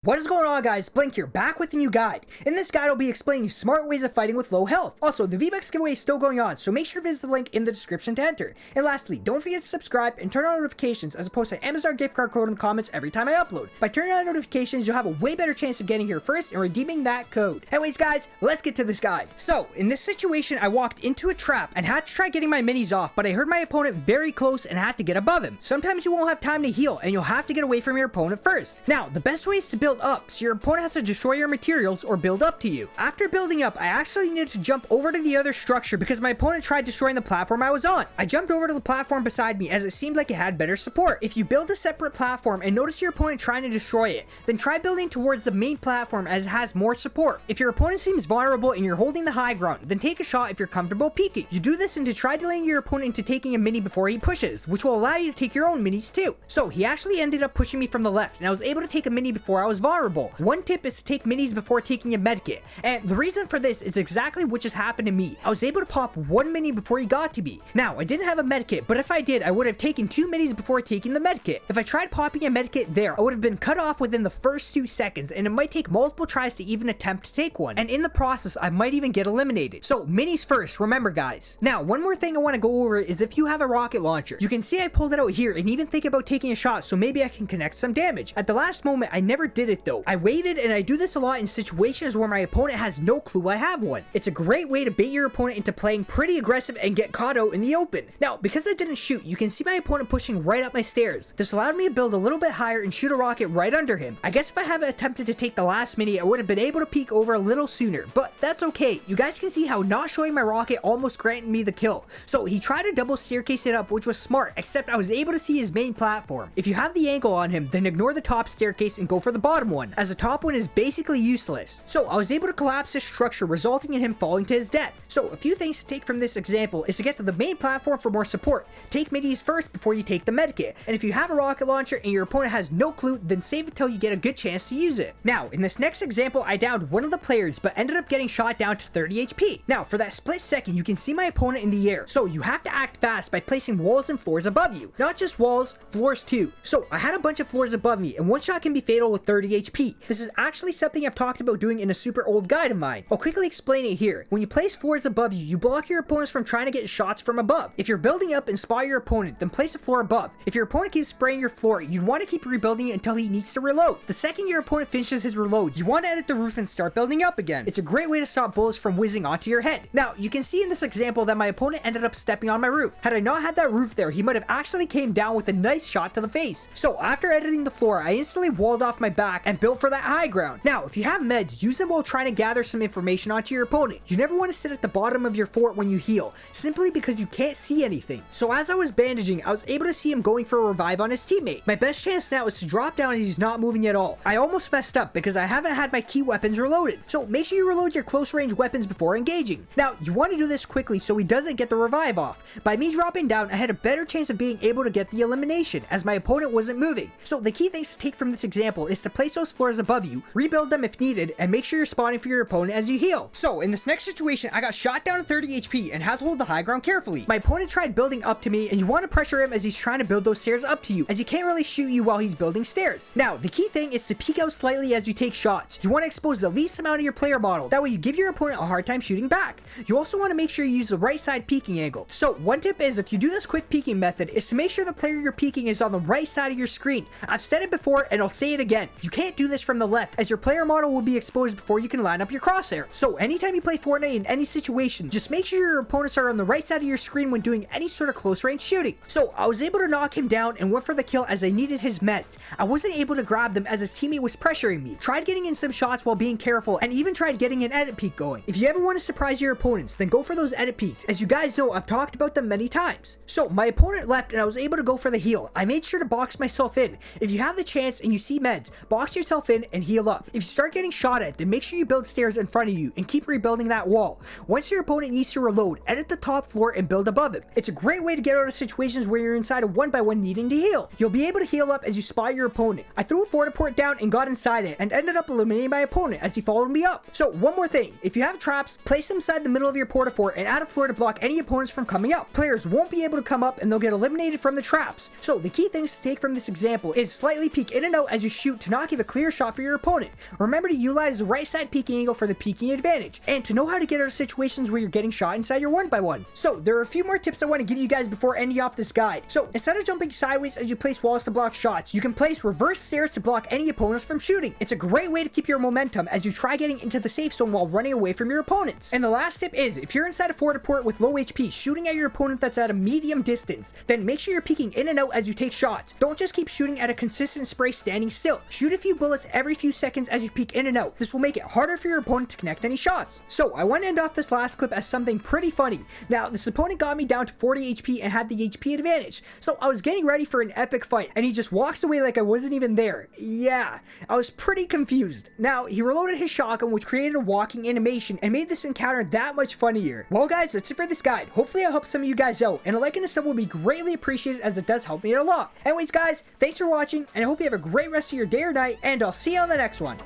What is going on, guys? Blink here, back with a new guide. In this guide, I'll be explaining smart ways of fighting with low health. Also, the V-Bucks giveaway is still going on, so make sure to visit the link in the description to enter. And lastly, don't forget to subscribe and turn on notifications as I post an Amazon gift card code in the comments every time I upload. By turning on notifications, you'll have a way better chance of getting here first and redeeming that code. Anyways, guys, let's get to this guide. So, in this situation, I walked into a trap and had to try getting my minis off, but I heard my opponent very close and had to get above him. Sometimes you won't have time to heal, and you'll have to get away from your opponent first. Now, the best way is to build up, so your opponent has to destroy your materials or build up to you. After building up, I actually needed to jump over to the other structure because my opponent tried destroying the platform I was on. I jumped over to the platform beside me as it seemed like it had better support. If you build a separate platform and notice your opponent trying to destroy it, then try building towards the main platform as it has more support. If your opponent seems vulnerable and you're holding the high ground, then take a shot if you're comfortable peeking. You do this to try delaying your opponent into taking a mini before he pushes, which will allow you to take your own minis too. So he actually ended up pushing me from the left and I was able to take a mini before I was vulnerable. One tip is to take minis before taking a medkit, and the reason for this is exactly what just happened to me. I was able to pop one mini before he got to me. Now, I didn't have a medkit, but if I did, I would have taken 2 minis before taking the medkit. If I tried popping a medkit there, I would have been cut off within the first 2 seconds, and it might take multiple tries to even attempt to take one, and in the process, I might even get eliminated. So, minis first, remember guys. Now, one more thing I want to go over is if you have a rocket launcher. You can see I pulled it out here and even think about taking a shot, so maybe I can connect some damage. At the last moment, I never did it though. I waited, and I do this a lot in situations where my opponent has no clue I have one. It's a great way to bait your opponent into playing pretty aggressive and get caught out in the open. Now, because I didn't shoot, you can see my opponent pushing right up my stairs. This allowed me to build a little bit higher and shoot a rocket right under him. I guess if I hadn't attempted to take the last mini, I would have been able to peek over a little sooner, but that's okay. You guys can see how not showing my rocket almost granted me the kill. So he tried to double staircase it up, which was smart, except I was able to see his main platform. If you have the angle on him, then ignore the top staircase and go for the bottom one, as the top one is basically useless. So I was able to collapse his structure, resulting in him falling to his death. So a few things to take from this example is to get to the main platform for more support. Take minis first before you take the medkit. And if you have a rocket launcher and your opponent has no clue, then save it till you get a good chance to use it. Now, in this next example, I downed one of the players, but ended up getting shot down to 30 HP. Now, for that split second, you can see my opponent in the air. So you have to act fast by placing walls and floors above you. Not just walls, floors too. So I had a bunch of floors above me, and one shot can be fatal with 30 HP. This is actually something I've talked about doing in a super old guide of mine. I'll quickly explain it here. When you place floors above you, you block your opponents from trying to get shots from above. If you're building up and spot your opponent, then place a floor above. If your opponent keeps spraying your floor, you want to keep rebuilding it until he needs to reload. The second your opponent finishes his reload, you want to edit the roof and start building up again. It's a great way to stop bullets from whizzing onto your head. Now, you can see in this example that my opponent ended up stepping on my roof. Had I not had that roof there, he might have actually came down with a nice shot to the face. So after editing the floor, I instantly walled off my back and built for that high ground. Now, if you have meds, use them while trying to gather some information onto your opponent. You never want to sit at the bottom of your fort when you heal, simply because you can't see anything. So as I was bandaging, I was able to see him going for a revive on his teammate. My best chance now is to drop down as he's not moving at all. I almost messed up because I haven't had my key weapons reloaded. So make sure you reload your close range weapons before engaging. Now, you want to do this quickly so he doesn't get the revive off. By me dropping down, I had a better chance of being able to get the elimination as my opponent wasn't moving. So the key things to take from this example is to place those floors above you, rebuild them if needed, and make sure you're spawning for your opponent as you heal. So in this next situation, I got shot down to 30 HP and had to hold the high ground carefully. My opponent tried building up to me, and you want to pressure him as he's trying to build those stairs up to you, as he can't really shoot you while he's building stairs. Now, the key thing is to peek out slightly as you take shots. You want to expose the least amount of your player model. That way you give your opponent a hard time shooting back. You also want to make sure you use the right side peeking angle. So one tip is, if you do this quick peeking method, is to make sure the player you're peeking is on the right side of your screen. I've said it before and I'll say it again. You can't do this from the left, as your player model will be exposed before you can line up your crosshair. So anytime you play Fortnite in any situation, just make sure your opponents are on the right side of your screen when doing any sort of close range shooting. So I was able to knock him down and went for the kill as I needed his meds. I wasn't able to grab them as his teammate was pressuring me. Tried getting in some shots while being careful, and even tried getting an edit peek going. If you ever want to surprise your opponents, then go for those edit peeks. As you guys know, I've talked about them many times. So my opponent left and I was able to go for the heal. I made sure to box myself in. If you have the chance and you see meds, box yourself in and heal up. If you start getting shot at, then make sure you build stairs in front of you and keep rebuilding that wall. Once your opponent needs to reload, edit the top floor and build above him. It's a great way to get out of situations where you're inside a 1x1 needing to heal. You'll be able to heal up as you spot your opponent. I threw a forward port down and got inside it and ended up eliminating my opponent as he followed me up. So one more thing, if you have traps, place them inside the middle of your porta fort and add a floor to block any opponents from coming up. Players won't be able to come up and they'll get eliminated from the traps. So the key things to take from this example is slightly peek in and out as you shoot to not give a clear shot for your opponent. Remember to utilize the right side peeking angle for the peeking advantage, and to know how to get out of situations where you're getting shot inside your 1x1. So there are a few more tips I want to give you guys before ending off this guide. So instead of jumping sideways as you place walls to block shots, you can place reverse stairs to block any opponents from shooting. It's a great way to keep your momentum as you try getting into the safe zone while running away from your opponents. And the last tip is, if you're inside a forward port with low HP shooting at your opponent that's at a medium distance, then make sure you're peeking in and out as you take shots. Don't just keep shooting at a consistent spray standing still. Shoot a few bullets every few seconds as you peek in and out. This will make it harder for your opponent to connect any shots. So I want to end off this last clip as something pretty funny. Now, this opponent got me down to 40 HP and had the HP advantage. So I was getting ready for an epic fight and he just walks away like I wasn't even there. Yeah, I was pretty confused. Now, he reloaded his shotgun, which created a walking animation and made this encounter that much funnier. Well guys, that's it for this guide. Hopefully I helped some of you guys out, and a like and a sub will be greatly appreciated as it does help me out a lot. Anyways guys, thanks for watching, and I hope you have a great rest of your day or night, and I'll see you on the next one.